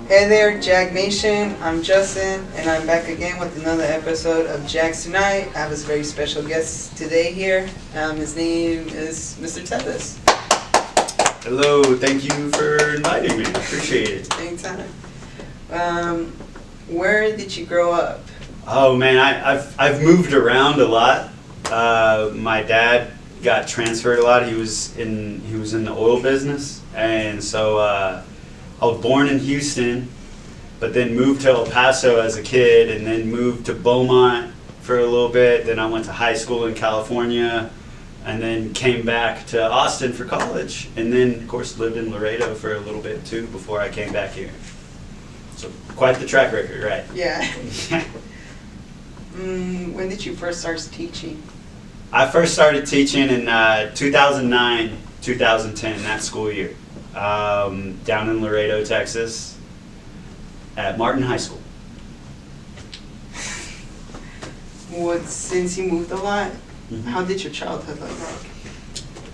Hey there, Jag Nation. I'm Justin, and I'm back again with another episode of Jags Tonight. I have a very special guest today here. His name is Mr. Tevis. Hello, thank you for inviting me. Appreciate it. Anytime. Where did you grow up? Oh man, I've moved around a lot. My dad got transferred a lot. He was in the oil business, and so I was born in Houston, but then moved to El Paso as a kid, and then moved to Beaumont for a little bit. Then I went to high school in California, and then came back to Austin for college, and then of course lived in Laredo for a little bit too before I came back here. So quite the track record, right? Yeah. When did you first start teaching? I first started teaching in 2009, 2010, that school year, down in Laredo, Texas, at Martin High School. Since you moved a lot, how did your childhood look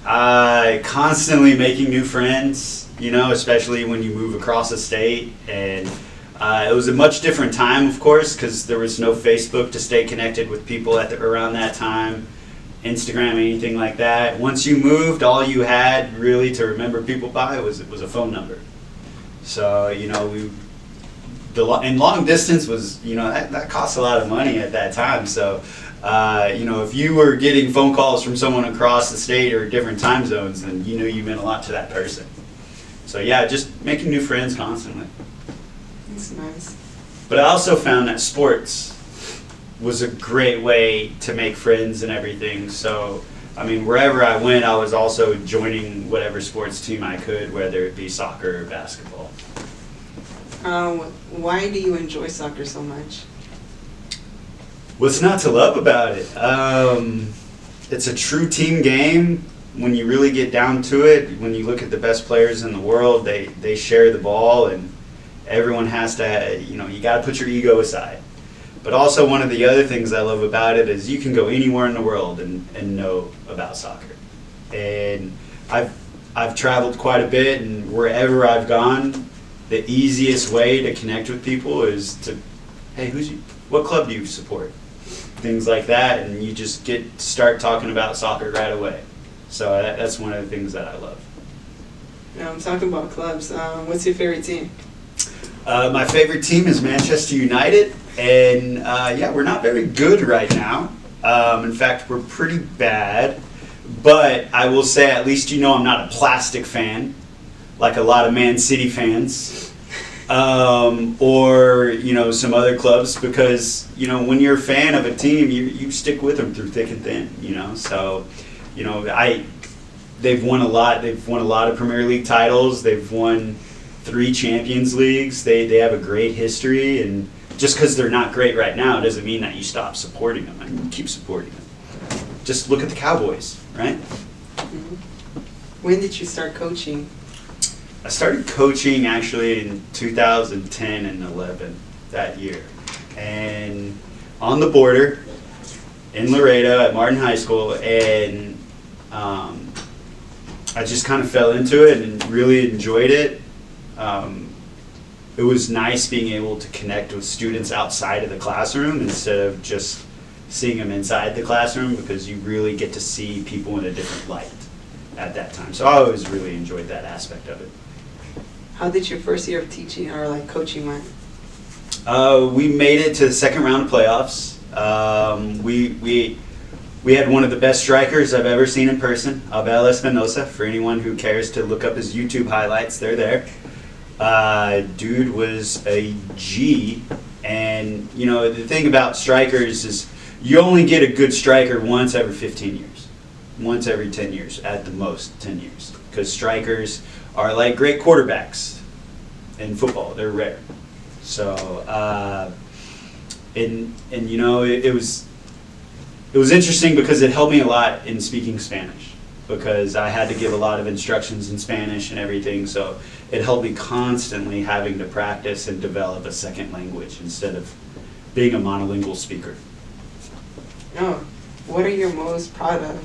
like? Constantly making new friends, especially when you move across the state. And it was a much different time, of course, because there was no Facebook to stay connected with people around that time, Instagram, anything like that. Once you moved, all you had really to remember people by was a phone number. So, and long distance was, that cost a lot of money at that time. So, if you were getting phone calls from someone across the state or different time zones, then you meant a lot to that person. So yeah, just making new friends constantly. That's nice. But I also found that sports was a great way to make friends and everything. So, wherever I went, I was also joining whatever sports team I could, whether it be soccer or basketball. Why do you enjoy soccer so much? What's not to love about it? It's a true team game. When you really get down to it, when you look at the best players in the world, they share the ball, and everyone has to, you got to put your ego aside. But also one of the other things I love about it is you can go anywhere in the world and know about soccer. And I've traveled quite a bit, and wherever I've gone, the easiest way to connect with people is to, hey, what club do you support? Things like that, and you just start talking about soccer right away. So that's one of the things that I love. Now, I'm talking about clubs. What's your favorite team? My favorite team is Manchester United, and we're not very good right now. In fact, we're pretty bad. But I will say, at least I'm not a plastic fan, like a lot of Man City fans, or some other clubs, because when you're a fan of a team, you stick with them through thick and thin. So they've won a lot. They've won a lot of Premier League titles. They've won 3 Champions Leagues. They have a great history, and just because they're not great right now doesn't mean that you stop supporting them. Keep supporting them. Just look at the Cowboys, right? Mm-hmm. When did you start coaching? I started coaching actually in 2010 and 11, that year. And on the border in Laredo at Martin High School, and I just kind of fell into it and really enjoyed it. It was nice being able to connect with students outside of the classroom instead of just seeing them inside the classroom, because you really get to see people in a different light at that time. So I always really enjoyed that aspect of it. How did your first year of teaching or coaching went? We made it to the second round of playoffs. We had one of the best strikers I've ever seen in person, Abel Espinosa. For anyone who cares to look up his YouTube highlights, they're there. Dude was a G, and the thing about strikers is you only get a good striker once every 15 years, once every 10 years, at the most 10 years, because strikers are like great quarterbacks in football. They're rare. So, it was interesting because it helped me a lot in speaking Spanish, because I had to give a lot of instructions in Spanish and everything. So it helped me constantly having to practice and develop a second language instead of being a monolingual speaker. Oh, what are you most proud of?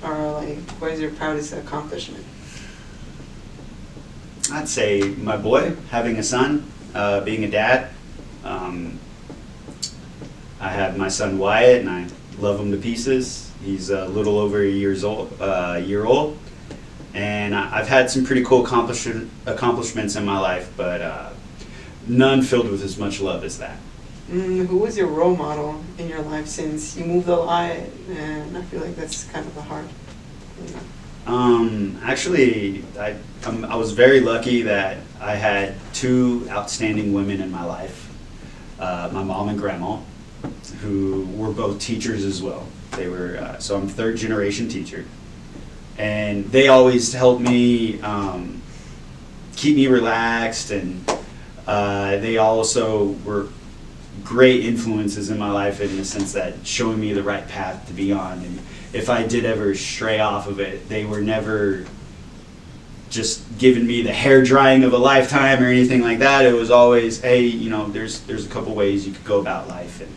Or what is your proudest accomplishment? I'd say my boy, having a son, being a dad. I have my son Wyatt, and I love him to pieces. He's a little over a year old, and I've had some pretty cool accomplishments in my life, but none filled with as much love as that. Who was your role model in your life, since you moved a lot, and I feel like that's kind of a hard, you know. Actually, I was very lucky that I had two outstanding women in my life. My mom and grandma, who were both teachers as well. They were, so I'm third generation teacher. And they always helped me keep me relaxed, and they also were great influences in my life in the sense that showing me the right path to be on. And if I did ever stray off of it, they were never just giving me the hair drying of a lifetime or anything like that. It was always, hey, you know, there's a couple ways you could go about life, and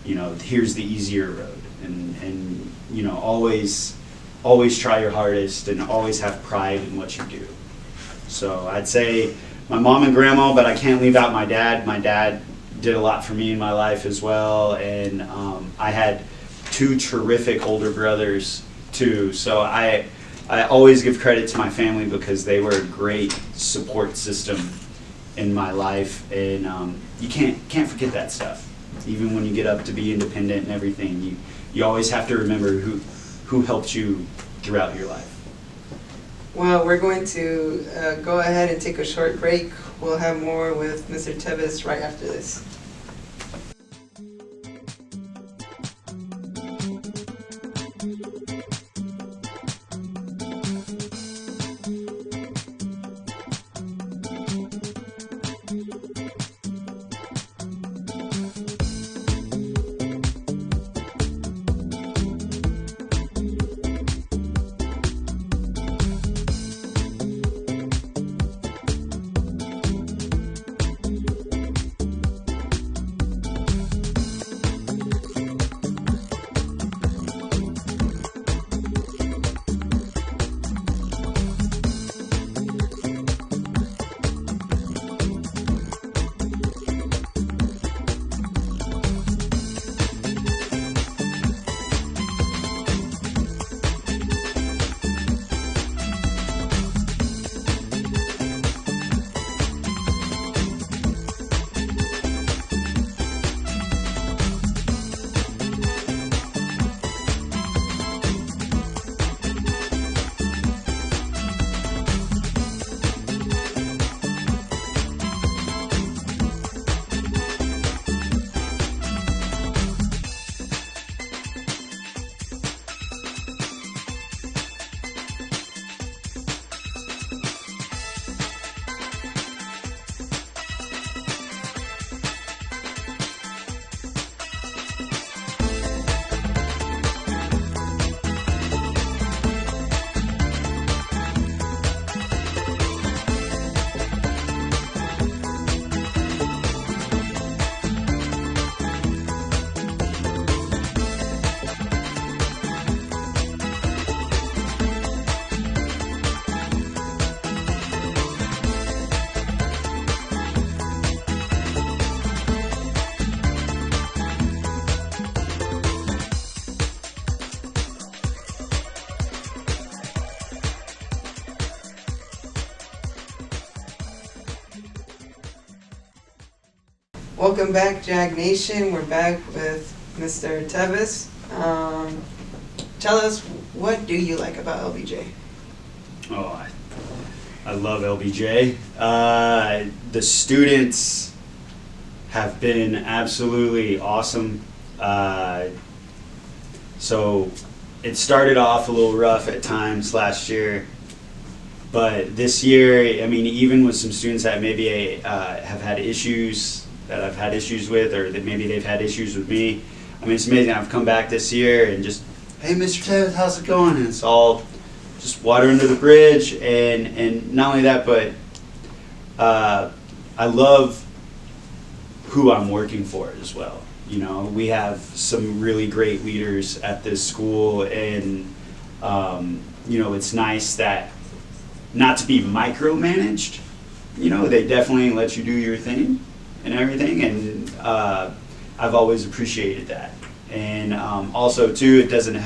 you know, here's the easier road, and you know, always try your hardest, and always have pride in what you do. So I'd say my mom and grandma, but I can't leave out my dad. My dad did a lot for me in my life as well, and I had two terrific older brothers too. So I always give credit to my family, because they were a great support system in my life, and you can't forget that stuff. Even when you get up to be independent and everything, you always have to remember who helped you throughout your life. Well, we're going to go ahead and take a short break. We'll have more with Mr. Tevis right after this. Welcome back, Jag Nation. We're back with Mr. Tevis. Tell us, what do you like about LBJ? Oh, I love LBJ. The students have been absolutely awesome. So it started off a little rough at times last year, but this year, I mean, even with some students that maybe have had issues that I've had issues with, or that maybe they've had issues with me, I mean, it's amazing. I've come back this year and just, hey, Mr. Tevis, how's it going? And it's all just water under the bridge, and not only that, but I love who I'm working for as well. You know, we have some really great leaders at this school, and you know, it's nice that not to be micromanaged. You know, they definitely let you do your thing and everything, and I've always appreciated that. And also, too, it doesn't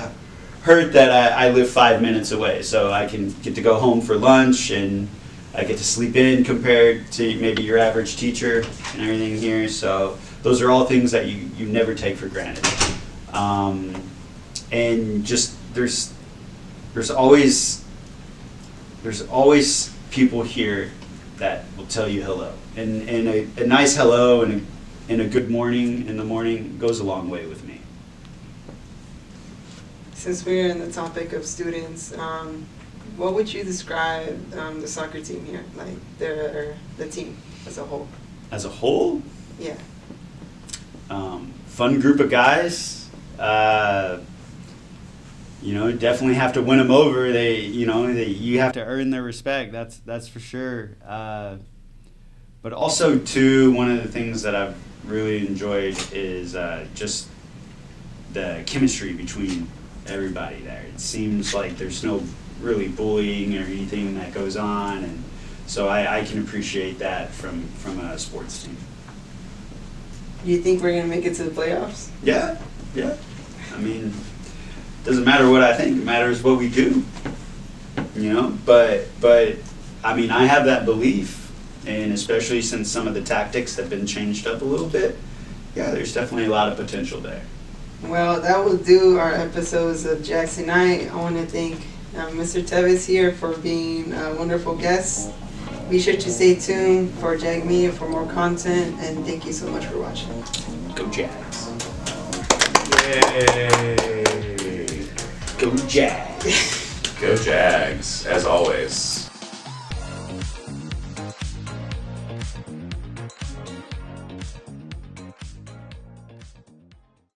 hurt that I live 5 minutes away, so I can get to go home for lunch, and I get to sleep in compared to maybe your average teacher and everything here. So those are all things that you never take for granted. And just there's always people here that will tell you hello, and a nice hello and a good morning in the morning goes a long way with me. Since we're in the topic of students, what would you describe the soccer team here, like the team as a whole? As a whole, Yeah. Fun group of guys. You know, definitely have to win them over. You have to earn their respect. That's for sure. But also, too, one of the things that I've really enjoyed is just the chemistry between everybody there. It seems like there's no really bullying or anything that goes on, and so I can appreciate that from a sports team. Do you think we're going to make it to the playoffs? Yeah. I mean, doesn't matter what I think, it matters what we do. You know, but I mean, I have that belief, and especially since some of the tactics have been changed up a little bit, yeah, there's definitely a lot of potential there. Well, that will do our episodes of Jags Tonight. I want to thank Mr. Tevis here for being a wonderful guest. Be sure to stay tuned for Jag Media for more content, and thank you so much for watching. Go Jags. Yay. Go Jags. Go Jags, as always.